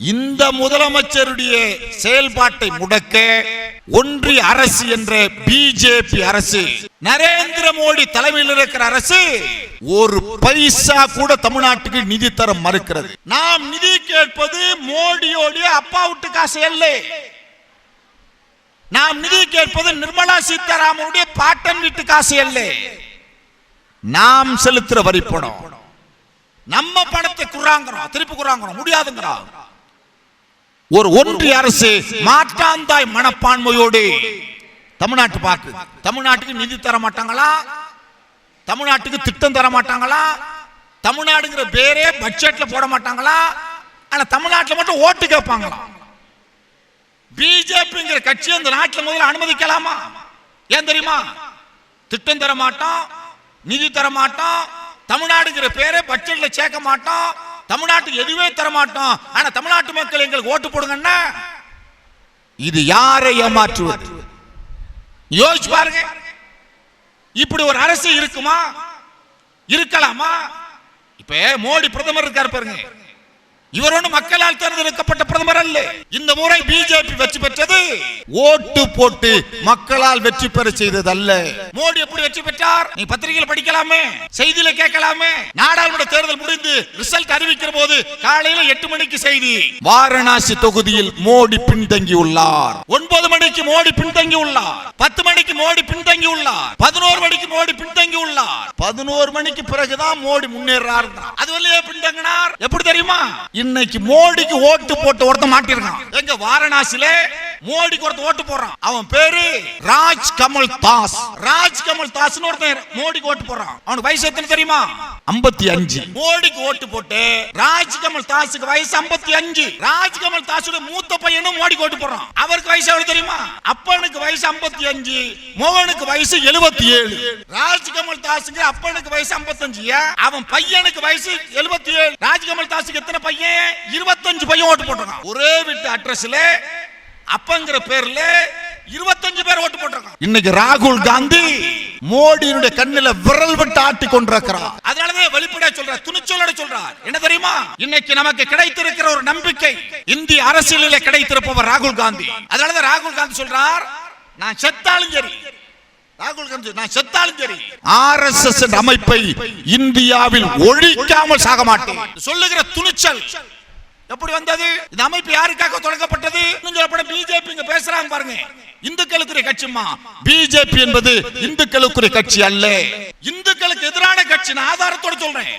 இந்த முதலமைச்சருடைய செயல்பாட்டை முடக்க ஒன்றிய அரசு என்ற பிஜேபி அரசு, நரேந்திர மோடி தலைமையில் இருக்கிற அரசு ஒரு பைசா கூட தமிழ்நாட்டுக்கு நிதி தர மறுக்கிறது. நாம் நிதி கேட்பது மோடியோடைய அப்பா விட்டு காசு அல்ல. நாம் நிதி கேட்பது நிர்மலா சீதாராமனுடைய பாட்டன் வீட்டு காசு அல்ல. நாம் செலுத்துற வரி பணம், நம்ம பணத்தை குறாங்கிறோம், திருப்பி குறாங்கிறோம், முடியாதுங்கிறோம். ஒரு ஒன்றிய அரசு மாற்றாந்தாய் மனப்பான்மையோடு தமிழ்நாட்டு பார்க்கு. தமிழ்நாட்டுக்கு நிதி தர மாட்டாங்களா? தமிழ்நாட்டுக்கு திட்டம் தர மாட்டாங்களா? தமிழ்நாடுங்கிற பேரே பட்ஜெட்ல போட மாட்டாங்களா? ஆனா தமிழ்நாட்டில் மட்டும் ஓட்டு கேட்பாங்களா? பிஜேபிங்கிற கட்சி அந்த நாட்டில் முதல்ல அனுமதிக்கலாமா? ஏன் தெரியுமா? திட்டம் தர மாட்டோம், நிதி தர மாட்டோம், தமிழ்நாடுங்கிற பேரே பட்ஜெட்ல சேர்க்க மாட்டோம், தமிழ்நாட்டுக்கு எதுவே தர மாட்டோம். ஆனா தமிழ்நாட்டு மக்கள் எங்களுக்கு ஓட்டு போடுங்கன்னா இது யாரை ஏமாற்றுவது? யோசிச்சு பாருங்க. இப்படி ஒரு அரசு இருக்குமா? இருக்கலாமா? இப்ப மோடி பிரதமர் இருக்காரு பாருங்க, இவர் ஒன்றும் மக்களால் தேர்ந்தெடுக்கப்பட்ட பிரதமர் அல்ல. இந்த முறை பிஜேபி வெற்றி பெற்றது ஓட்டு போட்டு மக்களால் வெற்றி பெற செய்தது அல்ல. மோடி எப்படி வெற்றி பெற்றார்? நீ பத்திரிகையில் படிக்கலாமே, செய்தியில கேட்கலாமே. நாடாளுமன்ற தேர்தல் முடிந்து ரிசல்ட் அறிவிக்கிற போது காலையில 8 மணிக்கு செய்தி, வாரணாசி தொகுதியில் மோடி பின்தங்கி உள்ளார். 9 மணிக்கு மோடி பின்தங்கி உள்ளார். 10 மணிக்கு மோடி பின்தங்கி உள்ளார். 11 மணிக்கு மோடி பின்தங்கி உள்ளார். 11 மணிக்கு பிறகுதான் மோடி முன்னேறார். அது வழியே பின்தங்கினார். எப்படி தெரியுமா? இன்னைக்கு மோடிக்கு ஓட்டு போட்டு ஒருத்தன் மாட்டிருக்கான். எங்க வாரணாசியில மோடிக்கு ஒருத்தன் ஓட்டு போடுறான். அவன் பேரு ராஜ் கமல் தாஸ். ராஜ் கமல் தாஸ் ஒருத்தன் மோடிக்கு ஓட்டு போடுறான். அவனுக்கு வயசு எத்தனை தெரியுமா? 55. மோடிக்கு ஓட்டு போட்டு ராஜ் கமல் தாஸுக்கு வயசு 55. ராஜ் கமல் தாஸோட மூத்த பையனும் மோடிக்கு ஓட்டு போடுறான். அவருக்கு வயசு எவ்வளவு தெரியுமா? அப்பனுக்கு வயசு 55, மோகனுக்கு வயசு 77. ராஜ் கமல் தாஸுக்கு அப்பனுக்கு வயசு 55, அவன் பையனுக்கு வயசு 77. ராஜ் கமல் தாஸுக்கு எத்தனை பையன்? 25 பையன் ஓட்டு போட்டிருக்கான். ஒரே வீட்டு அட்ரஸ்ல அப்பங்கிற பேர்ல 25 பேர் ஓட்டு போட்டிருக்கான். இன்னைக்கு ராகுல் காந்தி மோடியுடைய கண்ணில விரல் விட்டு ஆட்டி கொண்டிருக்கிறார். அதனாலதான் வெளிப்படையா சொல்றார், துணிச்சலோட சொல்றார். என்ன தெரியுமா? இன்னைக்கு நமக்கு கிடைத்திருக்கிற ஒரு நம்பிக்கை இந்திய அரசியலில் கிடைத்திருப்பவர் ராகுல் காந்தி. அதனாலதான் ராகுல் காந்தி சொல்றார், நான் செத்தாலும் சரி, ராகுல் காந்தி நான் செத்தாலும் சரி ஆர்எஸ்எஸ் அமைப்பை இந்தியாவில் ஒழிக்காமல் சாக மாட்டேன் சொல்லுகிற துணிச்சல் எப்படி வந்தது? இந்த அமைப்பு யாருக்காக தொடங்கப்பட்டது? பிஜேபி இங்க பேசுறாங்க பாருங்க, இந்துக்களுக்குரிய கட்சிமா. பிஜேபி என்பது இந்துக்களுக்குரிய கட்சி அல்ல, இந்துக்களுக்கு எதிரான கட்சி. நான் ஆதாரத்தோட சொல்றேன்.